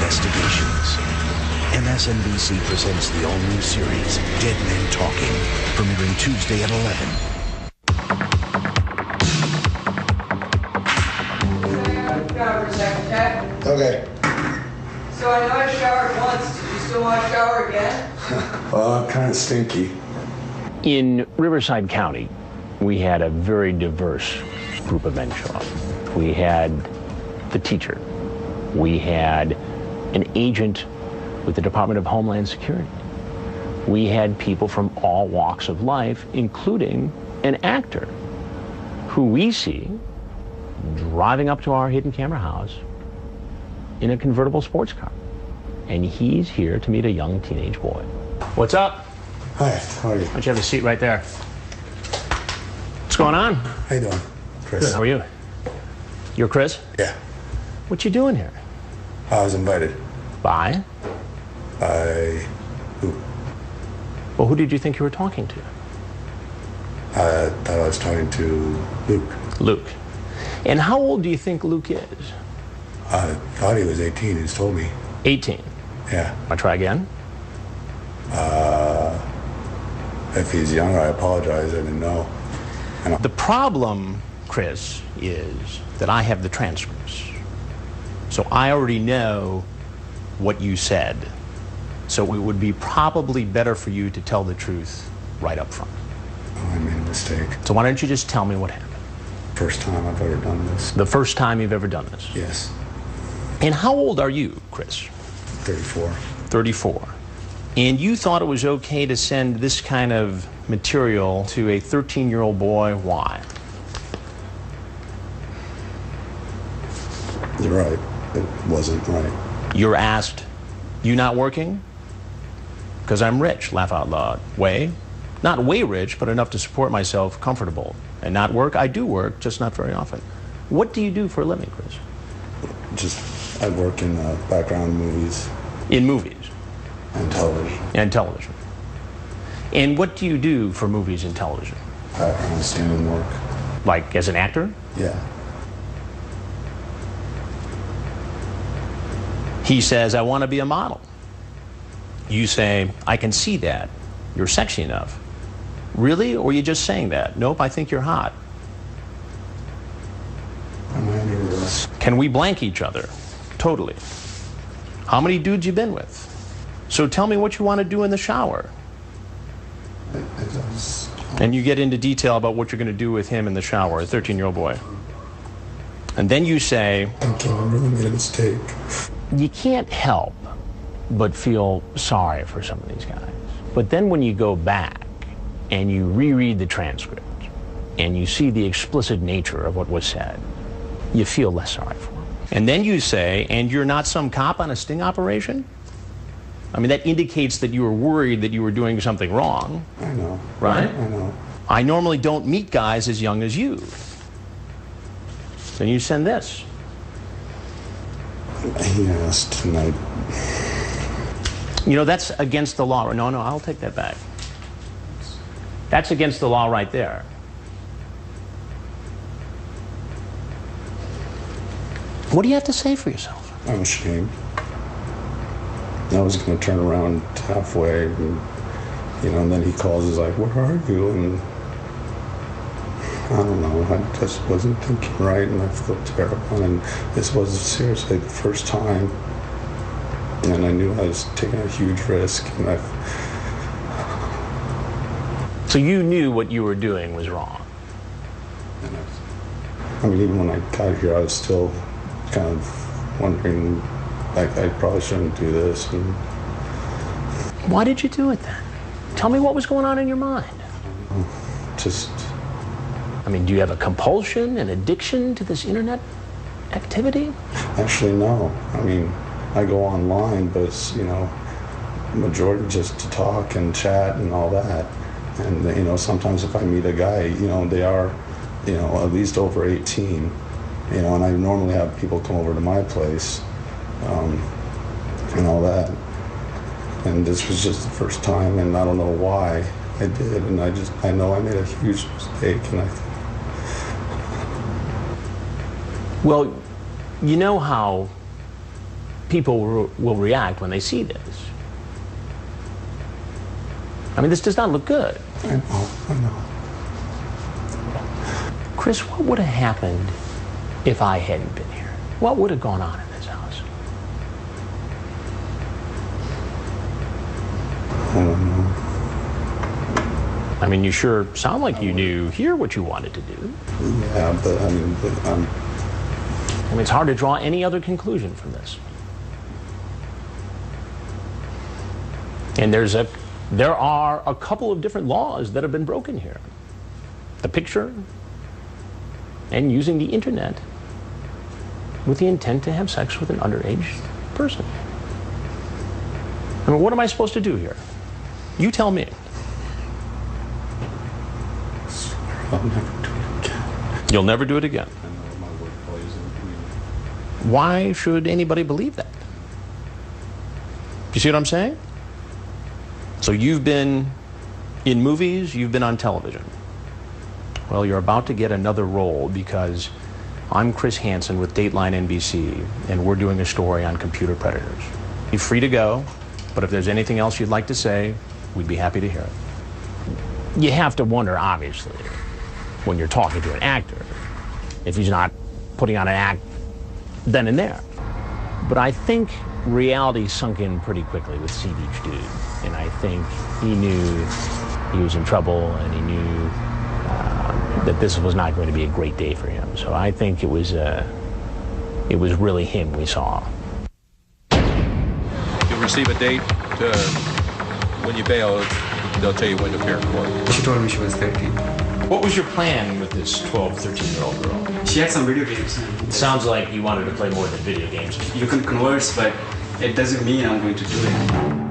investigations. MSNBC presents the all-new series, Dead Men Talking, premiering Tuesday at 11. Okay. So I know I showered once. Did you still want to shower again? Well, I'm kind of stinky. In Riverside County, we had a very diverse group of men show up. We had the teacher. We had an agent with the Department of Homeland Security. We had people from all walks of life, including an actor who we see driving up to our hidden camera house in a convertible sports car. And he's here to meet a young teenage boy. What's up? Hi, how are you? Why don't you have a seat right there? What's going on? How you doing, Chris? Good, how are you? You're Chris? Yeah. What you doing here? I was invited By? by who? Well, who did you think you were talking to? I thought I was talking to Luke. Luke. And how old do you think Luke is? I thought he was 18. He's told me. 18. Yeah. I'll try again. If he's younger, I apologize. I didn't know. The problem, Chris, is that I have the transcripts. So I already know what you said. So it would be probably better for you to tell the truth right up front. Oh, I made a mistake. So why don't you just tell me what happened? First time I've ever done this. The first time you've ever done this? Yes. And how old are you, Chris? 34. 34. And you thought it was okay to send this kind of material to a 13-year-old boy. Why? You're right. It wasn't right. You're asked, you not working? Because I'm rich, laugh out loud. Way? Not way rich, but enough to support myself, comfortable. And not work? I do work, just not very often. What do you do for a living, Chris? I work in background movies. In movies? And television. And television. And what do you do for movies and television? Background stand-in work. Like as an actor? Yeah. He says, I want to be a model. You say, I can see that. You're sexy enough. Really? Or are you just saying that? Nope, I think you're hot. Am I under arrest? Can we blank each other? Totally. How many dudes you been with? So tell me what you want to do in the shower. And you get into detail about what you're going to do with him in the shower, a 13-year-old boy. And then you say, I really made a mistake. you can't help but feel sorry for some of these guys. But then when you go back and you reread the transcript and you see the explicit nature of what was said, you feel less sorry for them. And then you say, and you're not some cop on a sting operation? I mean, that indicates that you were worried that you were doing something wrong. I know. Right? I know. I normally don't meet guys as young as you. Then you send this. He asked, and I... You know, that's against the law. No, I'll take that back. That's against the law right there. What do you have to say for yourself? I'm ashamed. I was going to turn around halfway, and, and then he calls, he's like, where are you? And I don't know, I just wasn't thinking right, and I felt terrible, and this was seriously the first time, and I knew I was taking a huge risk, and So you knew what you were doing was wrong? I mean, even when I got here, I was still kind of wondering, like, I probably shouldn't do this. And why did you do it then? Tell me what was going on in your mind. Just... I mean, do you have a compulsion, an addiction to this internet activity? Actually, no. I mean, I go online, but it's, majority just to talk and chat and all that. And, sometimes if I meet a guy, they are, at least over 18, and I normally have people come over to my place, and all that. And this was just the first time, and I don't know why I did, and I know I made a huge mistake, and Well, you know how people will react when they see this. I mean, this does not look good. I know. Chris, what would have happened if I hadn't been here? What would have gone on in this house? I don't know. I mean, you sure sound like you knew here what you wanted to do. Yeah, but I mean, I mean, it's hard to draw any other conclusion from this. And there are a couple of different laws that have been broken here. The picture and using the internet with the intent to have sex with an underage person. I mean, what am I supposed to do here? You tell me. I'll never do it again. You'll never do it again. I know my word plays. Why should anybody believe that? You see what I'm saying? So you've been in movies, you've been on television. Well, you're about to get another role because I'm Chris Hansen with Dateline NBC, and we're doing a story on computer predators. You're free to go, but if there's anything else you'd like to say, we'd be happy to hear it. You have to wonder, obviously, when you're talking to an actor, if he's not putting on an act then and there. But I think reality sunk in pretty quickly with Sea Beach Dude, and I think he knew he was in trouble, and he knew that this was not going to be a great day for him. So I think it was really him we saw. You'll receive a date when you bail. They'll tell you when to appear in court. She told me she was 13. What was your plan with this 12, 13-year-old girl? She had some video games. It sounds like you wanted to play more than video games. You can converse, but it doesn't mean I'm going to do it.